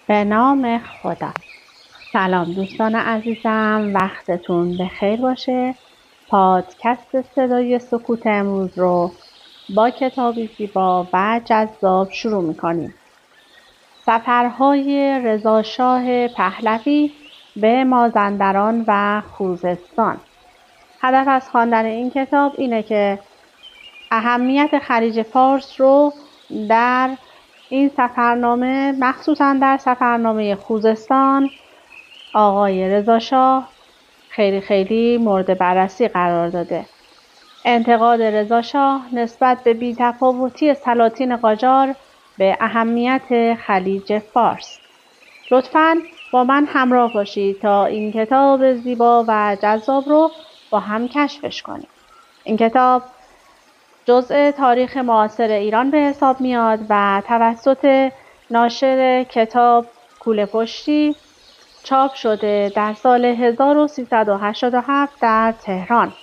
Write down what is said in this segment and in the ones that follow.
به نام خدا. سلام دوستان عزیزم، وقتتون بخیر باشه. پادکست صدای سکوت امروز رو با کتابی زیبا و جذاب شروع میکنیم. سفرهای رضاشاه پهلوی به مازندران و خوزستان. هدف از خواندن این کتاب اینه که اهمیت خلیج فارس رو در این سفرنامه، مخصوصا در سفرنامه خوزستان، آقای رضاشاه خیلی مورد بررسی قرار داده. انتقاد رضاشاه نسبت به بی‌تفاوتی سلاطین قاجار به اهمیت خلیج فارس. لطفاً با من همراه باشید تا این کتاب زیبا و جذاب رو با هم کشفش کنیم. این کتاب جزء تاریخ معاصر ایران به حساب میاد و توسط ناشر کتاب کوله پشتی چاپ شده در سال 1387 در تهران.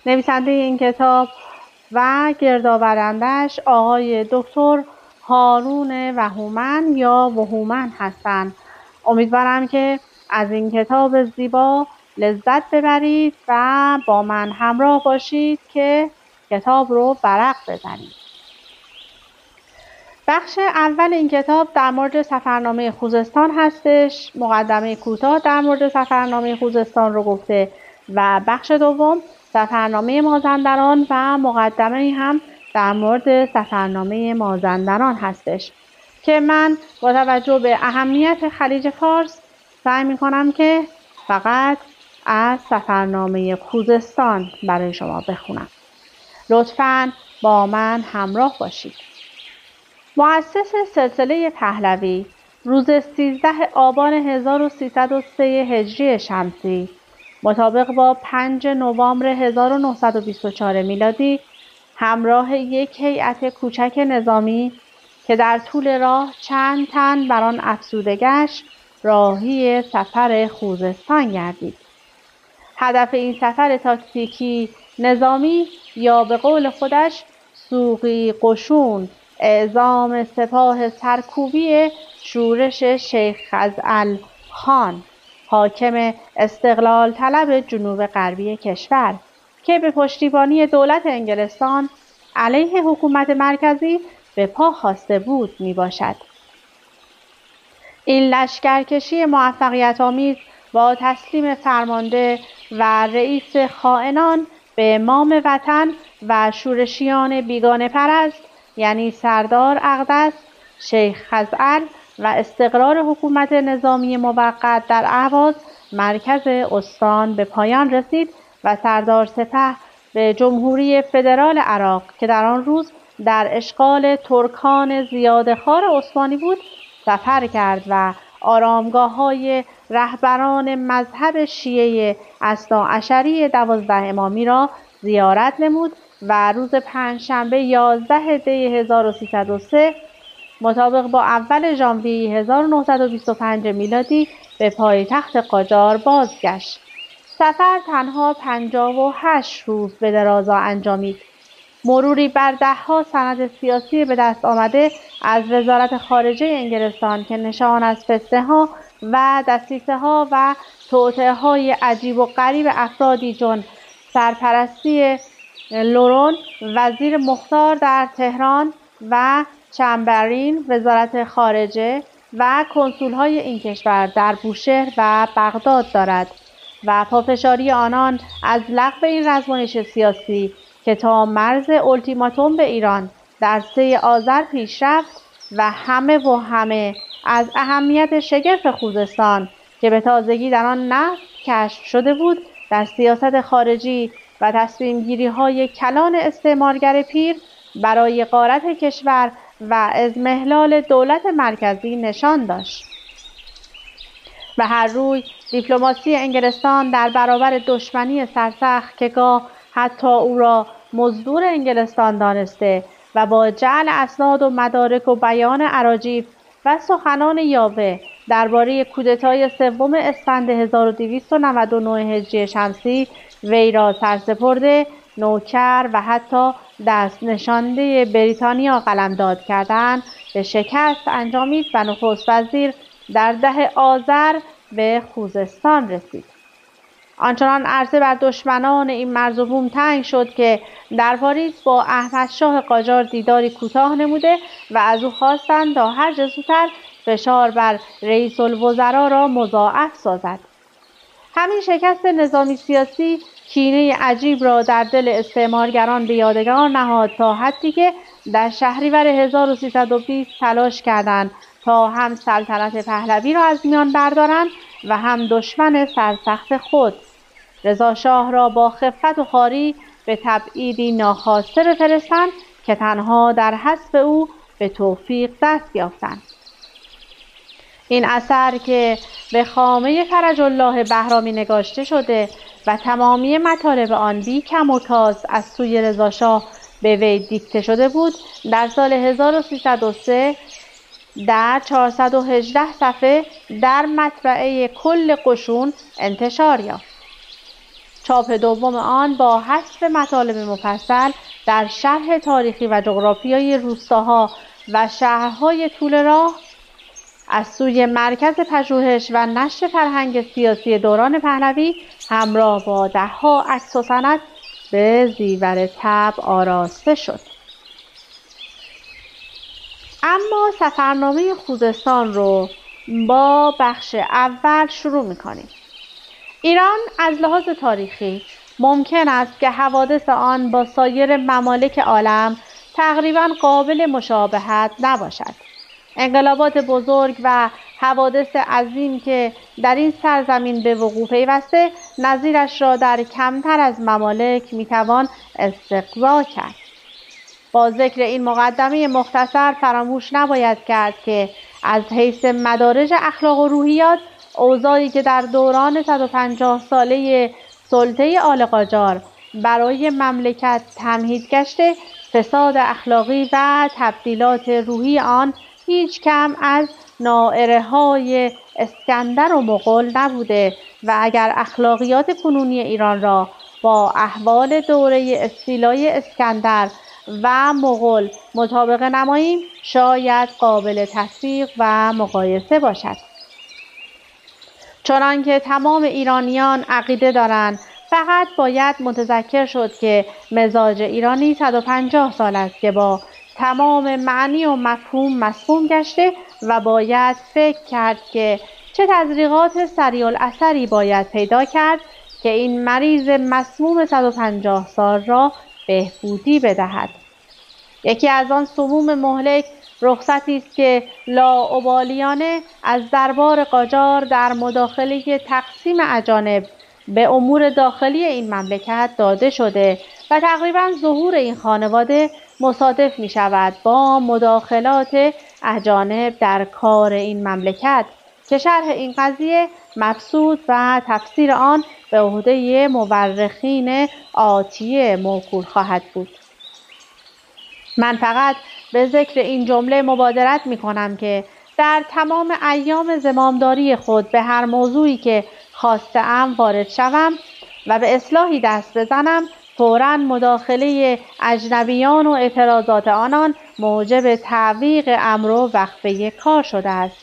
نویسنده این کتاب و گردآورندش آقای دکتر هارون وهومن یا وهومن هستند. امیدوارم که از این کتاب زیبا لذت ببرید و با من همراه باشید که کتاب رو ورق بزنید. بخش اول این کتاب در مورد سفرنامه خوزستان هستش. مقدمه کوتاه در مورد سفرنامه خوزستان رو گفته و بخش دوم سفرنامه مازندران و مقدمه هم در مورد سفرنامه مازندران هستش که من با توجه به اهمیت خلیج فارس سعی می‌کنم که فقط از سفرنامه خوزستان برای شما بخونم. لطفاً با من همراه باشید. مؤسس سلسله پهلوی روز 13 آبان 1303 هجری شمسی مطابق با 5 نوامبر 1924 میلادی همراه یک هیئت کوچک نظامی که در طول راه چند تن بر آن افزوده گشت راهی سفر خوزستان گردید. هدف این سفر تاکتیکی نظامی یا به قول خودش سوقی قشون اعزام سپاه سرکوبی شورش شیخ خزعل خان حاکم استقلال طلب جنوب غربی کشور که به پشتیبانی دولت انگلستان علیه حکومت مرکزی به پا خواسته بود می باشد. این لشکرکشی موفقیت‌آمیز با تسلیم فرمانده و رئیس خائنان به امام وطن و شورشیان بیگانه پرست یعنی سردار اقدس، شیخ خزعل و استقرار حکومت نظامی موقت در اهواز مرکز استان به پایان رسید و سردار سپه به جمهوری فدرال عراق که در آن روز در اشغال ترکان زیادخوار عثمانی بود سفر کرد و آرامگاه‌های رهبران مذهب شیعه اثناعشری 12 امامی را زیارت نمود و روز پنجشنبه 11 دی 1303 مطابق با اول ژانویه 1925 میلادی به پایتخت قاجار بازگشت. سفر تنها 58 روز به درازا انجامید. مروری بر ده‌ها سند سیاسی به دست آمده از وزارت خارجه انگلستان که نشان از فتنه‌ها و دسیسه‌ها و توطئه‌های عجیب و غریب افرادی چون سرپرستی لورن وزیر مختار در تهران و چمبرلین وزارت خارجه و کنسول‌های این کشور در بوشهر و بغداد دارد و پافشاری آنان از لغو این رزمایش سیاسی که تا مرز اولتیماتوم به ایران در 3 آذر پیش رفت و همه از اهمیت شگرف خوزستان که به تازگی در آن نفت کشف شده بود در سیاست خارجی و تصمیم‌گیری‌های کلان استعمارگر پیر برای غارت کشور و اضمحلال دولت مرکزی نشان داشت. به هر روی دیپلماسی انگلستان در برابر دشمنی سرسخت که گاه حتی او را مزدور انگلستان دانسته و با جعل اسناد و مدارک و بیان اراجیف و سخنان یاوه درباره کودتای 3 اسفند 1299 هجری شمسی وی را سرسپرده، نوکر و حتی دست نشانده بریتانیا قلمداد کردند، به شکست انجامید و نخست وزیر در 10 آذر به خوزستان رسید. آنچنان عرصه بر دشمنان این مرز و بوم تنگ شد که در پاریس با احمدشاه قاجار دیداری کوتاه نموده و از او خواستند تا هر چه زودتر فشار بر رئیس الوزراء را مضاعف سازد. همین شکست نظامی سیاسی کینه عجیب را در دل استعمارگران به یادگار نهاد تا حدی که در شهریور 1320 تلاش کردند تا هم سلطنت پهلوی را از میان بردارند و هم دشمن سرسخت خود رضا شاه را با خفت و خواری به تبعیدی ناخواسته بفرستند که تنها در حذف او به توفیق دست یافتند. این اثر که به خامه فرج الله بهرامی نگاشته شده و تمامی مطالب آن بی کم و کاست از سوی رضا شاه به وی دیکته شده بود، در سال 1303 در 418 صفحه در مطبعه کل قشون انتشار یافت. چاپ دوم آن با حذف مطالب مفصل در شرح تاریخی و جغرافیایی روستاها و شهرهای طول راه از سوی مرکز پژوهش و نشر فرهنگ سیاسی دوران پهلوی همراه با ده‌ها عکس و سند به زیور طبع آراسته شد. اما سفرنامه خوزستان رو با بخش اول شروع می‌کنیم. ایران از لحاظ تاریخی ممکن است که حوادث آن با سایر ممالک عالم تقریباً قابل مشابهت نباشد. انقلابات بزرگ و حوادث عظیم که در این سرزمین به وقوع پیوسته نظیرش را در کمتر از ممالک میتوان استقضا کرد. با ذکر این مقدمه مختصر فراموش نباید کرد که از حیث مدارج اخلاق و روحیات اوضاعی که در دوران 150 ساله سلطه آل قاجار برای مملکت تمهید گشته، فساد اخلاقی و تبدیلات روحی آن هیچ کم از نائره‌های اسکندر و مغول نبوده و اگر اخلاقیات کنونی ایران را با احوال دوره استیلای اسکندر و مغول مطابقه نماییم شاید قابل تصدیق و مقایسه باشد. چنانکه تمام ایرانیان عقیده دارند، فقط باید متذکر شد که مزاج ایرانی 150 سال است که با تمام معنی و مفهوم مسموم گشته و باید فکر کرد که چه تزریقات سریع الاثری باید پیدا کرد که این مریض مسموم 150 سال را بهبودی بدهد. یکی از آن سموم مهلک رخصتی است که لاابالیانه از دربار قاجار در مداخله تقسیم اجانب به امور داخلی این مملکت داده شده و تقریباً ظهور این خانواده مصادف می شود با مداخلات اجانب در کار این مملکت که شرح این قضیه مبسوط و تفسیر آن به عهده مورخین آتیه موکول خواهد بود. من فقط به ذکر این جمله مبادرت می کنم که در تمام ایام زمامداری خود به هر موضوعی که خواسته‌ام وارد شوم و به اصلاحی دست بزنم، فوراً مداخله اجنبیان و اعتراضات آنان موجب تعویق امر و وقفه کار شده است.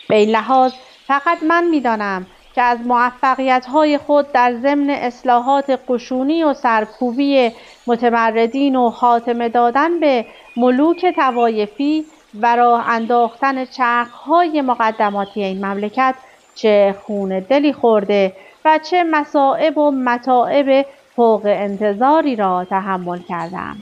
به این لحاظ فقط من می‌دانم که از موفقیت‌های خود در ضمن اصلاحات قشونی و سرکوبی متمردین و خاتمه دادن به ملوک طوایفی و راه انداختن چرخ‌های مقدماتی این مملکت چه خون دلی خورده و چه مصائب و متاعب فوق انتظاری را تحمل کردم.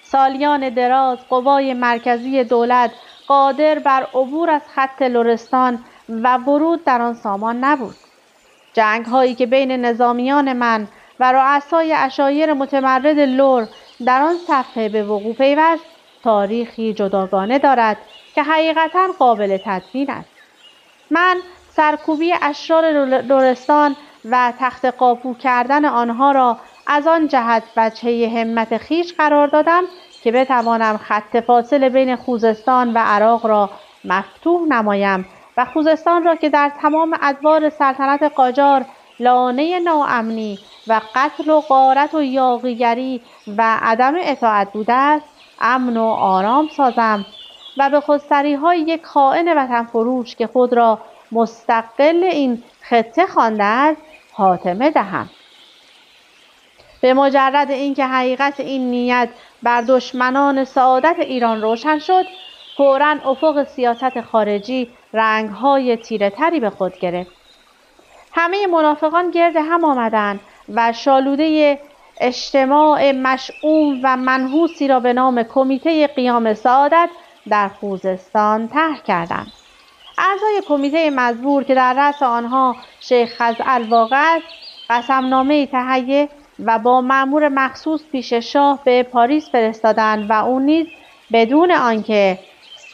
سالیان دراز قوای مرکزی دولت قادر بر عبور از خط لرستان و ورود در آن سامان نبود. جنگ هایی که بین نظامیان من و رؤسای عشایر متمرد لر در آن صفحه به وقوع پیوست تاریخی جداگانه دارد که حقیقتاً قابل تدوین است. من سرکوبی اشرار لرستان و تخت قاپو کردن آنها را از آن جهت وجهه همت خویش قرار دادم که بتوانم خط فاصل بین خوزستان و عراق را مفتوح نمایم و خوزستان را که در تمام ادوار سلطنت قاجار لانه ناامنی و قتل و غارت و یاغیگری و عدم اطاعت بوده است امن و آرام سازم و به خودسری‌های یک خائن وطن فروش که خود را مستقل این خطه خوانده است خاتمه دهم. به مجرد اینکه حقیقت این نیت بر دشمنان سعادت ایران روشن شد، فوراً افق سیاست خارجی رنگ‌های تیره‌تری به خود گرفت. همه منافقان گرد هم آمدند و شالوده اجتماع مشؤوم و منحوسی را به نام کمیته قیام سعادت در خوزستان طرح کردند. اعضای کمیته مزبور که در رأس آنها شیخ خزعل واقع است، قسمنامه‌ای تهیه و با مأمور مخصوص پیش شاه به پاریس فرستادند و او نیز بدون آنکه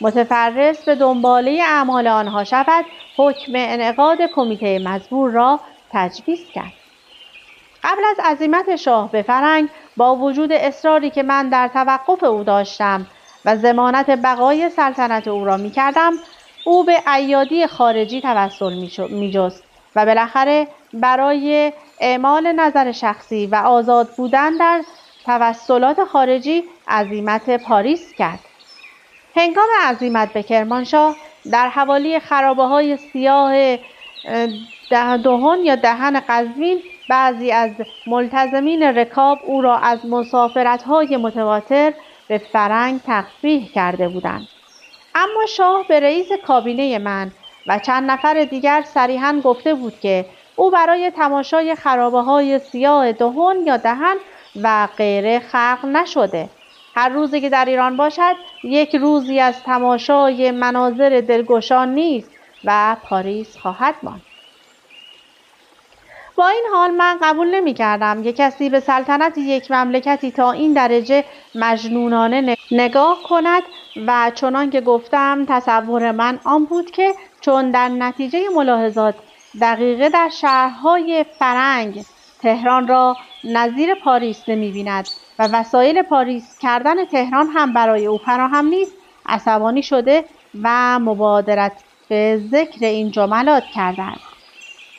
متفرس به دنباله اعمال آنها شود، حکم انعقاد کمیته مزبور را تجویز کرد. قبل از عزیمت شاه به فرنگ، با وجود اصراری که من در توقف او داشتم و ضمانت بقای سلطنت او را می کردم، او به عیادی خارجی توسل می جست و بالاخره برای اعمال نظر شخصی و آزاد بودن در توسلات خارجی عزیمت پاریس کرد. هنگام عزیمت به کرمانشاه در حوالی خرابه‌های سیاه دهن یا دهن قزوین، بعضی از ملتزمین رکاب او را از مسافرت‌های متواتر به فرنگ تقبیح کرده بودند. اما شاه به رئیس کابینه من و چند نفر دیگر صریحاً گفته بود که او برای تماشای خرابه‌های سیاه دهن یا دهن و غیره خلق نشده. هر روزی که در ایران باشد یک روزی از تماشای مناظر دلگشا نیست و پاریس خواهد ماند. با این حال من قبول نمی کردم که کسی به سلطنت یک مملکتی تا این درجه مجنونانه نگاه کند و چنان که گفتم تصور من آن بود که چون در نتیجه ملاحظات دقیقه در شهرهای فرنگ تهران را نظیر پاریس نمی بیند و وسایل پاریس کردن تهران هم برای او فراهم نیست، عصبانی شده و مبادرت به ذکر این جملات کرده است.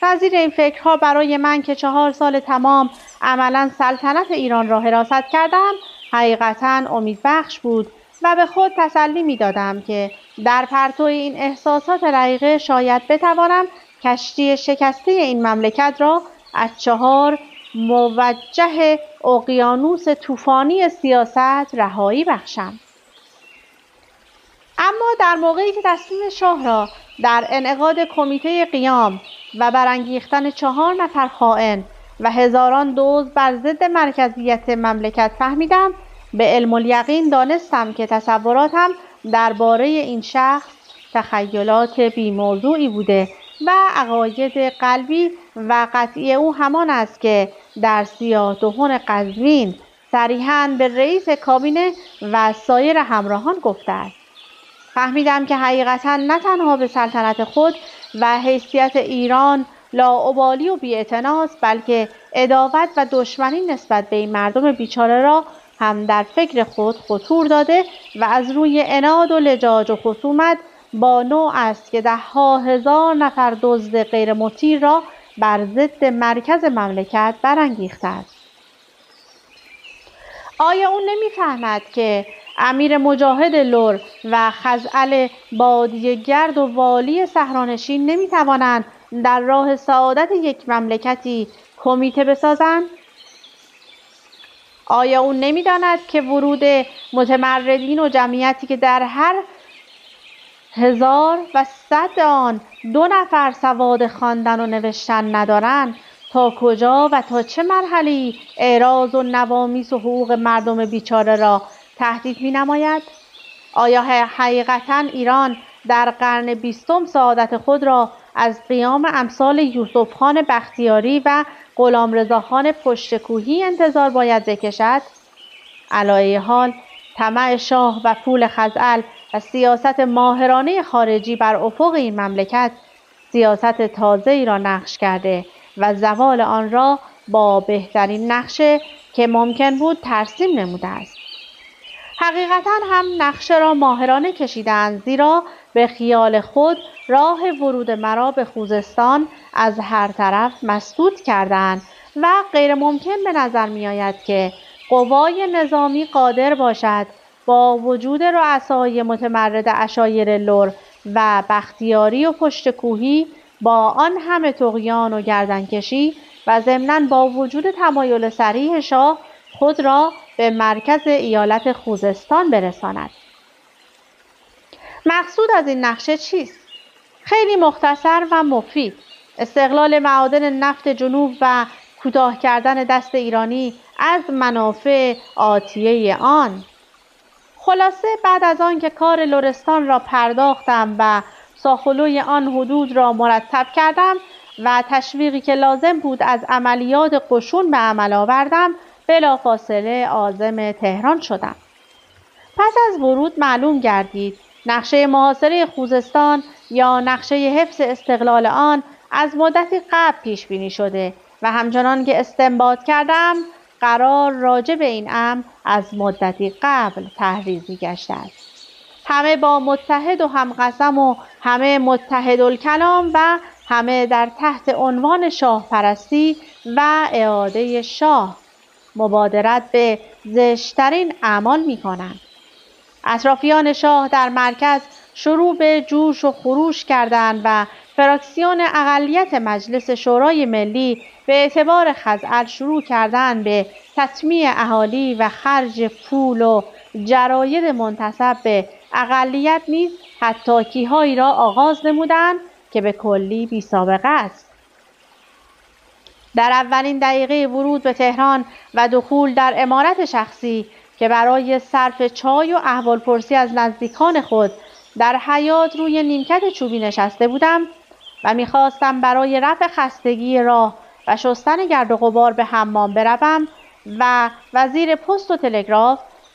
وزیر این فکرها برای من که 4 سال تمام عملاً سلطنت ایران را حراست کردم حقیقتاً امیدبخش بود و به خود تسلی می دادم که در پرتو این احساسات رقیقه شاید بتوانم کشتی شکسته این مملکت را از 4 موجه اقیانوس طوفانی سیاست رهایی بخشم. اما در موقعی که تصمیم شاه را در انعقاد کمیته قیام و برانگیختن 4 نفر خائن و هزاران دزد بر ضد مرکزیت مملکت فهمیدم، به علم الیقین دانستم که تصوراتم درباره این شخص تخیلات بی‌موضوعی بوده و عقاید قلبی و قطعی او همان است که در سیاه دهن قزوین صریحاً به رئیس کابینه و سایر همراهان گفته است. فهمیدم که حقیقتاً نه تنها به سلطنت خود و حیثیت ایران لاابالی و بی‌اعتناست، بلکه عداوت و دشمنی نسبت به این مردم بیچاره را هم در فکر خود خطور داده و از روی عناد و لجاج و خصومت با نوع است که 10,000 نفر دزد غیر مطیع را بر ضد مرکز مملکت برانگیخته است. آیا او نمی‌فهمد که امیر مجاهد لر و خزعل بادیه گرد و والی صحرانشین نمی‌توانند در راه سعادت یک مملکتی کمیته بسازند؟ آیا او نمی‌داند که ورود متمردین و جمعیتی که در هر 1100 آن 2 نفر سواد خواندن و نوشتن ندارند تا کجا و تا چه مرحله‌ای اعراض و نوامیس و حقوق مردم بیچاره را تهدید می‌نماید؟ آیا حقیقتاً ایران در قرن 20 سعادت خود را از قیام امثال یوسف خان بختیاری و غلامرضاخان پشتکوهی انتظار باید بکشد؟ علی حال طمع شاه و پول خزعل و سیاست ماهرانه خارجی بر افق این مملکت سیاست تازه‌ای را نقش کرده و زوال آن را با بهترین نقشه که ممکن بود ترسیم نموده است. حقیقتاً هم نقشه را ماهرانه کشیدند، زیرا به خیال خود راه ورود مرا به خوزستان از هر طرف مسدود کردند و غیر ممکن به نظر می آید که قوای نظامی قادر باشد با وجود رؤسای متمرد عشایر لر و بختیاری و پشت کوهی، با آن همه طغیان و گردنکشی و ضمناً با وجود تمایل صریح شاه خود را به مرکز ایالت خوزستان برساند. مقصود از این نقشه چیست؟ خیلی مختصر و مفید: استقلال معادن نفت جنوب و کوتاه کردن دست ایرانی از منافع آتیه آن. خلاصه بعد از آن که کار لرستان را پرداختم و ساخلوی آن حدود را مرتب کردم و تشویقی که لازم بود از عملیات قشون به عمل آوردم، بلافاصله عازم تهران شدم. پس از ورود معلوم گردید نقشه محاصره خوزستان یا نقشه حفظ استقلال آن از مدتی قبل پیش بینی شده و همچنان که استنباط کردم قرار راجع به این امر از مدتی قبل تحریزی گشته است. همه با متحد و همقسم و همه متحدالکلام و همه در تحت عنوان شاه پرستی و اعاده شاه مبادرت به زشترین اعمال می کنند. اطرافیان شاه در مرکز شروع به جوش و خروش کردند و فراکسیون اقلیت مجلس شورای ملی به اعتبار خزعل شروع کردند به تطمیع اهالی و خرج پول و جراید منتسب به اقلیت نیز حطاکی‌هایی را آغاز نمودند که به کلی بی سابقه است. در اولین دقیقه ورود به تهران و دخول در عمارت شخصی که برای صرف چای و احوالپرسی از نزدیکان خود در حیاط روی نیمکت چوبی نشسته بودم و می‌خواستم برای رفع خستگی راه و شستن گرد و غبار به حمام بروم و وزیر پست و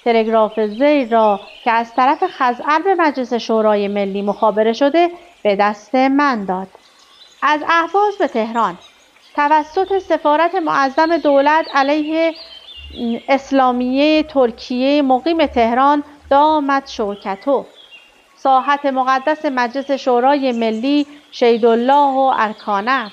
تلگراف زیر را که از طرف خزعل به مجلس شورای ملی مخابره شده به دست من داد. از اهواز به تهران توسط سفارت معظم دولت علیه اسلامیه ترکیه مقیم تهران دامت شوکتو، ساحت مقدس مجلس شورای ملی شیدالله و ارکانه.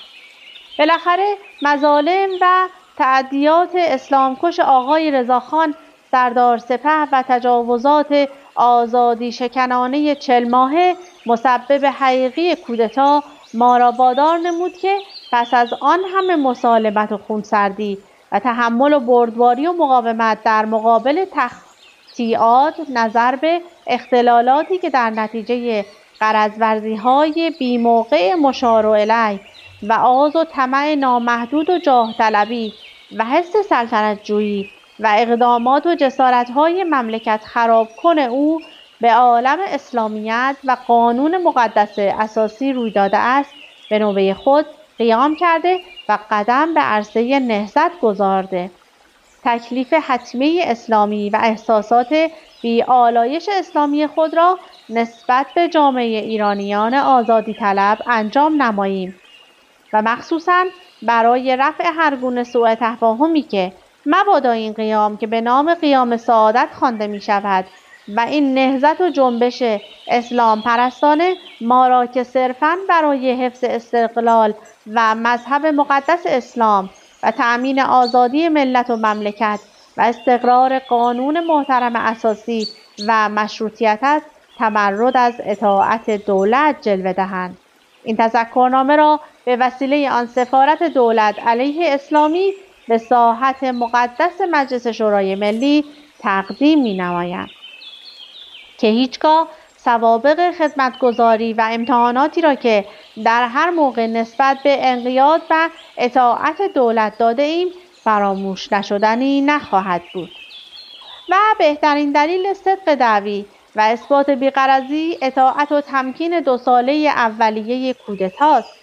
بالاخره مظالم و تعدیات اسلامکش آقای رضاخان سردار سپه و تجاوزات آزادی شکنانه 40 ماهه مسبب حقیقی کودتا ما را وادار نمود که پس از آن همه مسالمت و خونسردی و تحمل و بردباری و مقاومت در مقابل تخطیات نظر به اختلالاتی که در نتیجه غرض‌ورزی‌های بی‌موقع مشار الیه و آز و طمع نامحدود و جاه طلبی و حس سلطنت جویی و اقدامات و جسارت‌های مملکت خراب کن او به عالم اسلامیت و قانون مقدس اساسی روی داده است، به نوبه خود قیام کرده و قدم به عرصه نهضت گذارده. تکلیف حتمی اسلامی و احساسات بی‌آلایش اسلامی خود را نسبت به جامعه ایرانیان آزادی طلب انجام نماییم و مخصوصاً برای رفع هر گونه سوء تفاهمی که مبادا این قیام که به نام قیام سعادت خوانده می شود و این نهضت و جنبش اسلام پرستانه ما را که صرفاً برای حفظ استقلال و مذهب مقدس اسلام و تأمین آزادی ملت و مملکت و استقرار قانون محترم اساسی و مشروطیت است تمرد از اطاعت دولت جلوه دهند. این تذکرنامه را به وسیله آن سفارت دولت علیه اسلامی به ساحت مقدس مجلس شورای ملی تقدیم می نمایم که هیچگاه سوابق خدمتگزاری و امتحاناتی را که در هر موقع نسبت به انقیاد و اطاعت دولت داده ایم فراموش نشدنی نخواهد بود. و بهترین دلیل صدق دعوی و اثبات بی‌غرضی اطاعت و تمکین 2 ساله اولیه کودتاست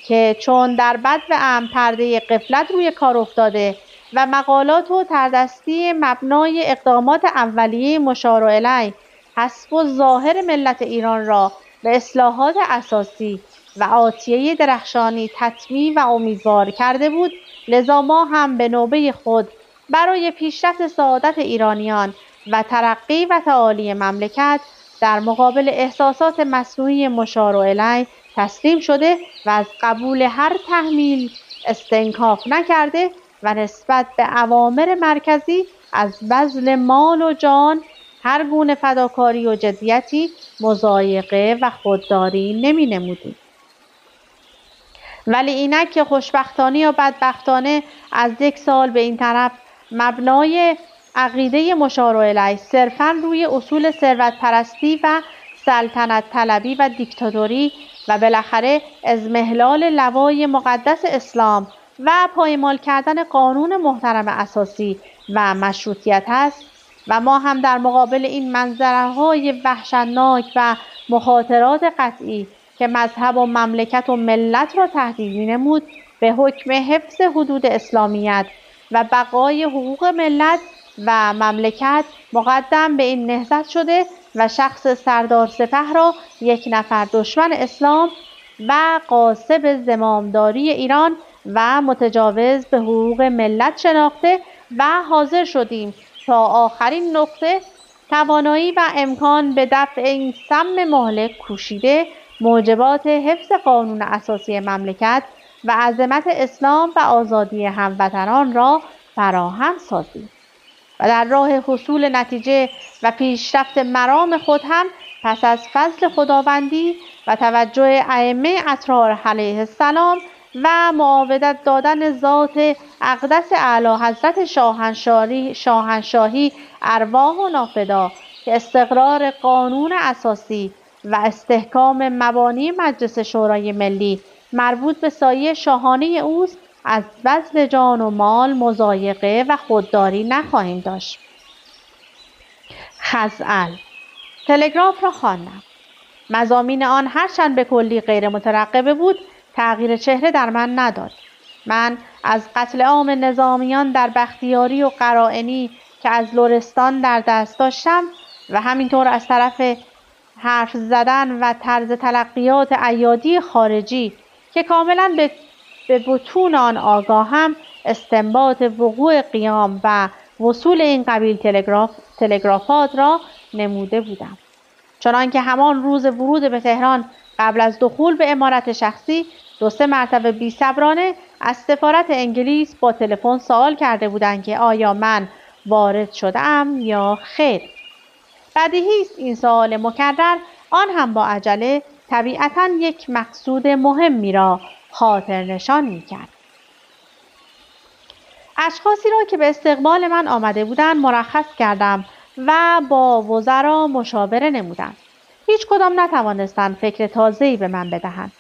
که چون در بدو امر پرده غفلت روی کار افتاده و مقالات و تردستی مبنای اقدامات اولیه مشار الیه حسب و ظاهر ملت ایران را به اصلاحات اساسی و آتیه درخشانی تطمیع و امیدوار کرده بود، لذا ما هم به نوبه خود برای پیشرفت سعادت ایرانیان و ترقی و تعالی مملکت در مقابل احساسات مصنوعی مشار الیه تسلیم شده و از قبول هر تحمیل استنکاف نکرده و نسبت به اوامر مرکزی از بذل مال و جان هر گونه فداکاری و جدیتی مضایقه و خودداری نمی نمودیم. ولی اینک که خوشبختانه یا بدبختانه از 1 سال به این طرف مبنای عقیده مشار الیه صرفاً روی اصول ثروت پرستی و سلطنت طلبی و دیکتاتوری و بالاخره اضمحلال لوای مقدس اسلام و پایمال کردن قانون محترم اساسی و مشروطیت است و ما هم در مقابل این منظره‌های وحشتناک و مخاطرات قطعی که مذهب و مملکت و ملت را تهدید می‌نمود به حکم حفظ حدود اسلامیت و بقای حقوق ملت و مملکت مقدم به این نهضت شده و شخص سردار سپه را یک نفر دشمن اسلام و غاصب زمامداری ایران و متجاوز به حقوق ملت شناخته و حاضر شدیم تا آخرین نقطه توانایی و امکان به دفع این سم مهلک کوشیده موجبات حفظ قانون اساسی مملکت و عظمت اسلام و آزادی هموطنان را فراهم سازیم و در راه حصول نتیجه و پیشرفت مرام خود هم پس از فضل خداوندی و توجه ائمه اطهار علیه السلام و معاودت دادن ذات اقدس اعلی حضرت شاهنشاهی ارواح و نافدا که استقرار قانون اساسی و استحکام مبانی مجلس شورای ملی مربوط به سایه شاهانه اوست از بذل جان و مال مضایقه و خودداری نخواهیم داشت. خزعل تلگراف را خواندم. مضامین آن هرچند به کلی غیر مترقبه بود تغییر چهره در من نداد. من از قتل عام نظامیان در بختیاری و قرائنی که از لرستان در دست داشتم و همینطور از طرف حرف زدن و طرز تلقیات عیادی خارجی که کاملا به بطون آن آگاهم استنباط وقوع قیام و وصول این قبیل تلگرافات را نموده بودم. چنانکه همان روز ورود به تهران قبل از دخول به عمارت شخصی 2-3 مرتبه بی‌صبرانه از سفارت انگلیس با تلفن سوال کرده بودند که آیا من وارد شده‌ام یا خیر. بدیهی است این سوال مکرر آن هم با عجله طبیعتاً یک مقصود مهمی را خاطر نشان می‌کرد. اشخاصی را که به استقبال من آمده بودند مرخص کردم و با وزرا مشاوره نمودم. هیچ کدام نتوانستند فکر تازه‌ای به من بدهند.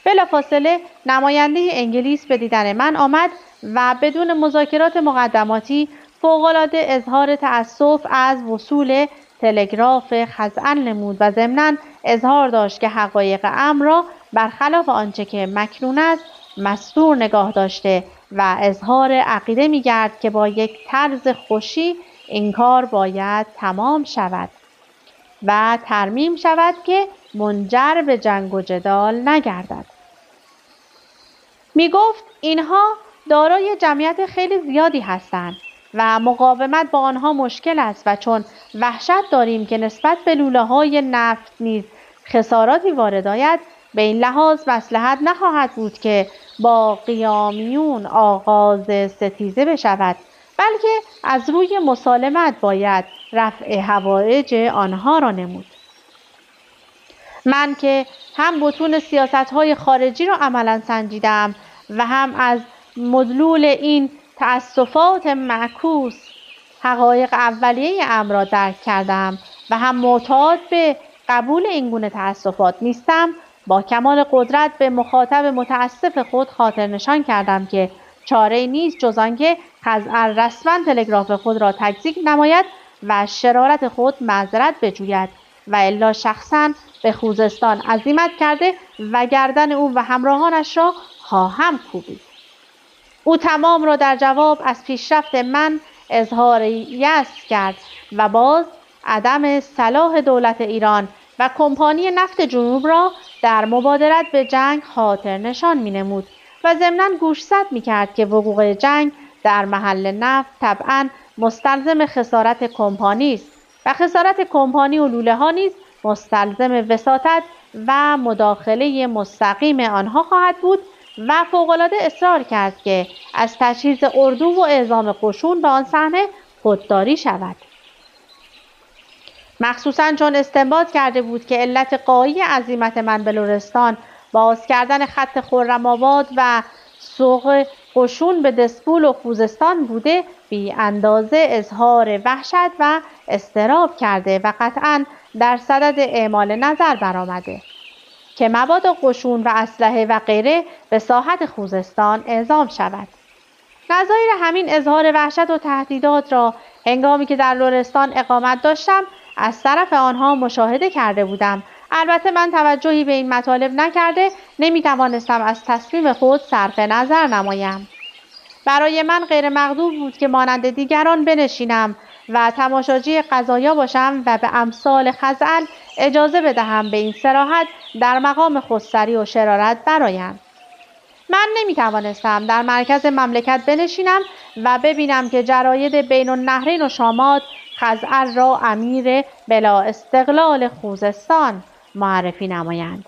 بلافاصله نماینده انگلیس به دیدن من آمد و بدون مذاکرات مقدماتی فوق‌العاده اظهار تأسف از وصول تلگراف خزعل نمود و ضمناً اظهار داشت که حقایق امر را برخلاف آنچه که مکنون است مستور نگاه داشته و اظهار عقیده می‌گرد که با یک طرز خوشی این کار باید تمام شود و ترمیم شود که منجر به جنگ و جدال نگردد. می گفت اینها دارای جمعیت خیلی زیادی هستند و مقاومت با آنها مشکل است و چون وحشت داریم که نسبت به لوله‌های نفت نیز خساراتی وارد آید به این لحاظ مصلحت نخواهد بود که با قیامیون آغاز ستیزه بشود بلکه از روی مسالمت باید رفع حوائج آنها را نمود. من که هم بطون سیاست‌های خارجی را عملاً سنجیدم و هم از مدلول این تأسفات معکوس حقایق اولیه امر را درک کردم و هم معتاد به قبول این گونه تأسفات نیستم، با کمال قدرت به مخاطب متأسف خود خاطر نشان کردم که چاره‌ای نیست جز آنکه خزعل رسما تلگراف خود را تکذیب نماید و شرارت خود معذرت بجوید و الا شخصاً به خوزستان عزیمت کرده و گردن او و همراهانش را خواهم کوبید. او تمام را در جواب از پیشرفت من اظهار یأس کرد و باز عدم صلاح دولت ایران و کمپانی نفت جنوب را در مبادرت به جنگ خاطر نشان می‌نمود و ضمناً گوشزد می‌کرد که وقوع جنگ در محل نفت طبعاً مستلزم خسارت کمپانی است و خسارت کمپانی و لوله‌ها نیز مستلزم وساطت و مداخله مستقیم آنها خواهد بود و فوق‌العاده اصرار کرد که از تجهیز اردو و اعزام قشون به آن صحنه خودداری شود. مخصوصاً چون استنباط کرده بود که علت غایی عزیمت من به لرستان باز کردن خط خرم‌آباد و سوق قشون به دسپول و خوزستان بوده، بی اندازه اظهار وحشت و اضطراب کرده و قطعاً در صدد اعمال نظر برآمده که مبادا قشون و اسلحه و غیره به ساحت خوزستان اعزام شود. نظایر همین اظهار وحشت و تهدیدات را هنگامی که در لرستان اقامت داشتم از طرف آنها مشاهده کرده بودم. البته من توجهی به این مطالب نکرده نمیتوانستم از تصمیم خود صرف نظر نمایم. برای من غیر مقدور بود که مانند دیگران بنشینم و تماشاچی قضایا باشم و به امثال خزعل اجازه بدهم به این صراحت در مقام خودسری و شرارت برآیند. من نمیتوانستم در مرکز مملکت بنشینم و ببینم که جراید بین النهرین و شامات خزعل را امیر بلا استقلال خوزستان معرفی نمایند.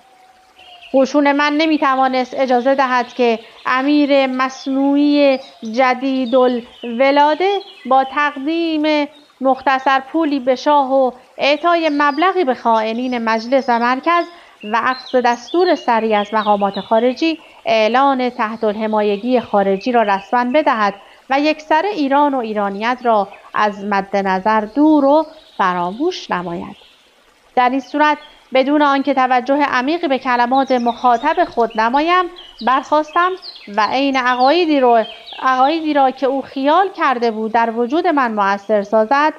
قشون من نمیتوانست اجازه دهد که امیر مصنوعی جدیدالولاده با تقدیم مختصر پولی به شاه و اعطای مبلغی به خائنین مجلس و مرکز و اخذ دستور سری از مقامات خارجی اعلان تحت الحمایگی خارجی را رسما بدهد و یکسره ایران و ایرانیت را از مد نظر دور و فراموش نماید. در این صورت بدون آنکه توجه عمیقی به کلمات مخاطب خود نمایم برخاستم و عین عقایدی را که او خیال کرده بود در وجود من مؤثر سازد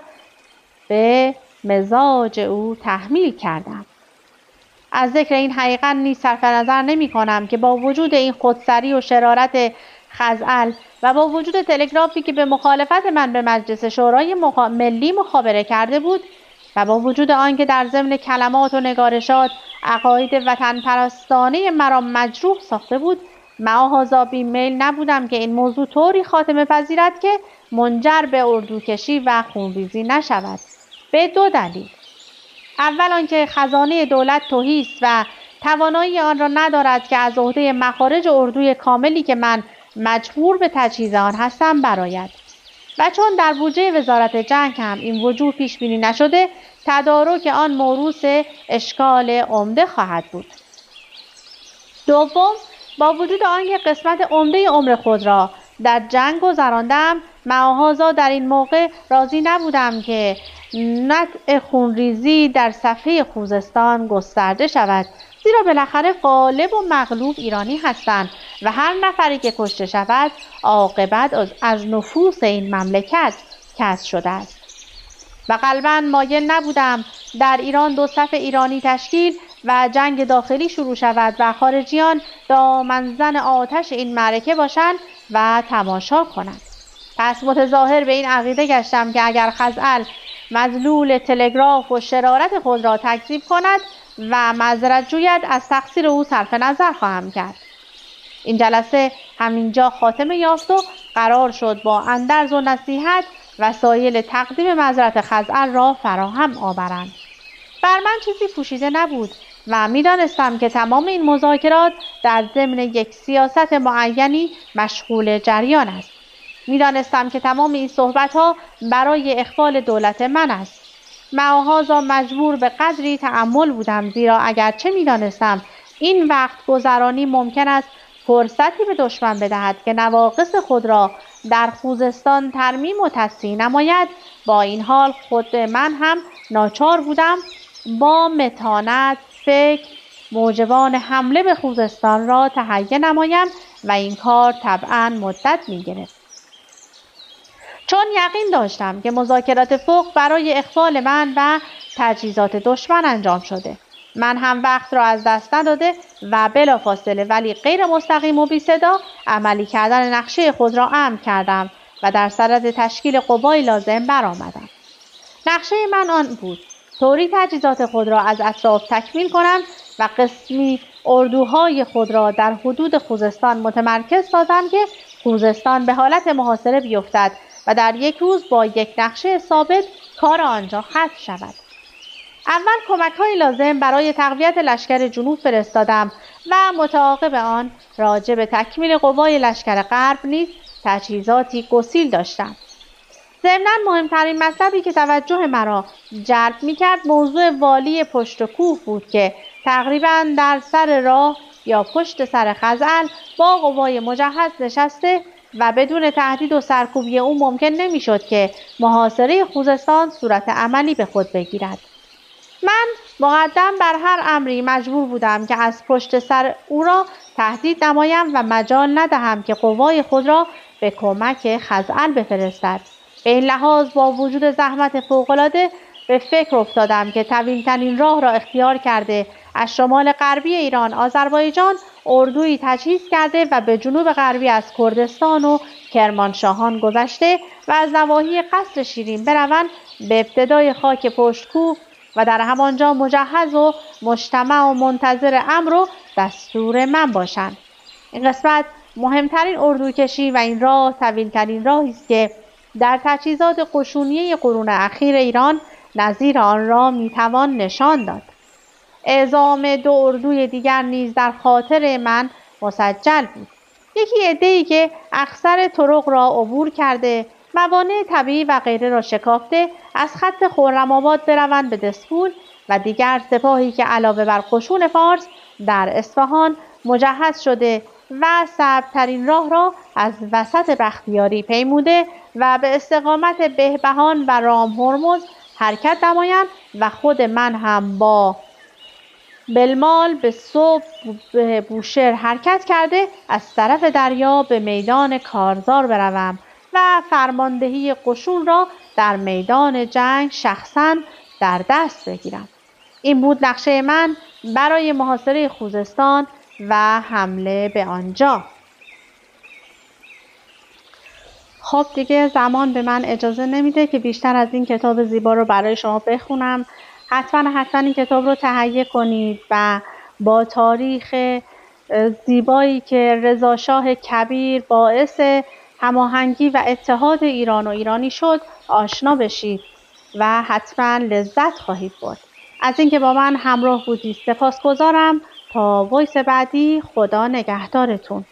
به مزاج او تحمیل کردم. از ذکر این حقیقت نیز صرف نظر نمی کنم که با وجود این خودسری و شرارت خزعل و با وجود تلگرافی که به مخالفت من به مجلس شورای ملی مخابره کرده بود و با وجود آنکه در ضمن کلمات و نگارشات عقاید وطن پرستانه مرا مجروح ساخته بود، معاهازا بیمیل نبودم که این موضوع طوری خاتمه پذیرد که منجر به اردوکشی و خونریزی نشود. به دو دلیل: اول آنکه خزانه دولت تهی است و توانایی آن را ندارد که از عهده مخارج اردوی کاملی که من مجبور به تجهیز آن هستم برآید، و چون در بودجه وزارت جنگ هم این وجوه پیش بینی نشده، تدارک آن موروث اشکال عمده خواهد بود. دوم، با وجود آنکه قسمت عمده عمر خود را در جنگ گذراندم، معاهازا در این موقع راضی نبودم که نطع خونریزی در صفحه خوزستان گسترده شود، زیرا بالاخره غالب و مغلوب ایرانی هستند و هر نفری که کشته شود عاقبت از نفوس این مملکت کسب شده است. و قلباً مایل نبودم در ایران دو صف ایرانی تشکیل و جنگ داخلی شروع شود و خارجیان دامنزن آتش این معرکه باشند و تماشا کنند. پس متظاهر به این عقیده گشتم که اگر خزعل مدلول تلگراف و شرارت خود را تکذیب کند و معذرت جوید، از تقصیر او صرف نظر خواهم کرد. این جلسه همینجا خاتمه یافت و قرار شد با اندرز و نصیحت وسایل تقدیم معذرت خزعل را فراهم آورند. بر من چیزی پوشیده نبود و می‌دانستم که تمام این مذاکرات در ضمن یک سیاست معینی مشغول جریان است. می‌دانستم که تمام این صحبت‌ها برای اخوال دولت من است. معاهازا مجبور به قدری تأمل بودم، زیرا اگرچه می‌دانستم این وقت گذرانی ممکن است فرصتی به دشمن بدهد که نواقص خود را در خوزستان ترمیم و تصحیح نماید، با این حال خود من هم ناچار بودم با متانت فکر موجبان حمله به خوزستان را تهیه نمایم و این کار طبعاً مدت می‌گرفت. چون یقین داشتم که مذاکرات فوق برای اخفال من و تجهیزات دشمن انجام شده، من هم وقت را از دست نداده و بلافاصله ولی غیر مستقیم و بی صدا عملی کردن نقشه خود را امر کردم و در صدد تشکیل قوای لازم برآمدم. نقشه من آن بود طوری تجهیزات خود را از اطراف تکمیل کنم و قسمی اردوهای خود را در حدود خوزستان متمرکز سازم که خوزستان به حالت محاصره بیفتد و در یک روز با یک نقشه ثابت کار آنجا ختم شود. اول کمک‌های لازم برای تقویت لشکر جنوب فرستادم و متعاقب آن راجع به تکمیل قوای لشکر غرب نیز تجهیزاتی گسیل داشتم. ضمناً مهمترین مطلبی که توجه مرا جلب می‌کرد موضوع والی پشت کوه بود که تقریباً در سر راه یا پشت سر خزعل با قوای مجهز نشسته و بدون تهدید و سرکوبی او ممکن نمی‌شد که محاصره خوزستان صورت عملی به خود بگیرد. من مقدم بر هر امری مجبور بودم که از پشت سر او را تهدید نمایم و مجال ندهم که قوای خود را به کمک خزعل بفرستد. به این لحاظ با وجود زحمت فوق‌العاده به فکر افتادم که طویل‌ترین راه را اختیار کرده از شمال غربی ایران آذربایجان اردویی تجهیز کرده و به جنوب غربی از کردستان و کرمانشاهان گذشته و از نواحی قصر شیرین بروند به ابتدای خاک پشتکوه و در همانجا مجهز و مجتمع و منتظر امر و دستور من باشند. این قسمت مهمترین اردوکشی و این راه طویل‌ترین راهی است که در تجهیزات قشونیه قرون اخیر ایران نظیر آن را میتوان نشان داد. اعزام 2 اردوی دیگر نیز در خاطر من مسجل بود. یکی عده‌ای که اکثر طرق را عبور کرده، موانع طبیعی و غیره را شکافته از خط خرم‌آباد بروند به دسفول و دیگر سپاهی که علاوه بر قشون فارس در اصفهان مجهز شده و صعب‌ترین راه را از وسط بختیاری پیموده و به استقامت بهبهان و رام هرمز حرکت نمایند و خود من هم با بلمال به صبح به بوشهر حرکت کرده از طرف دریا به میدان کارزار بروم و فرماندهی قشون را در میدان جنگ شخصاً در دست بگیرم. این بود نقشه من برای محاصره خوزستان و حمله به آنجا. خب دیگه زمان به من اجازه نمیده که بیشتر از این کتاب زیبا رو برای شما بخونم. حتما این کتاب رو تهیه کنید و با تاریخ زیبایی که رضا شاه کبیر باعث هماهنگی و اتحاد ایران و ایرانی شد آشنا بشید و حتما لذت خواهید برد. از اینکه با من همراه بودید سپاسگزارم. تا وایس بعدی، خدا نگهدارتون.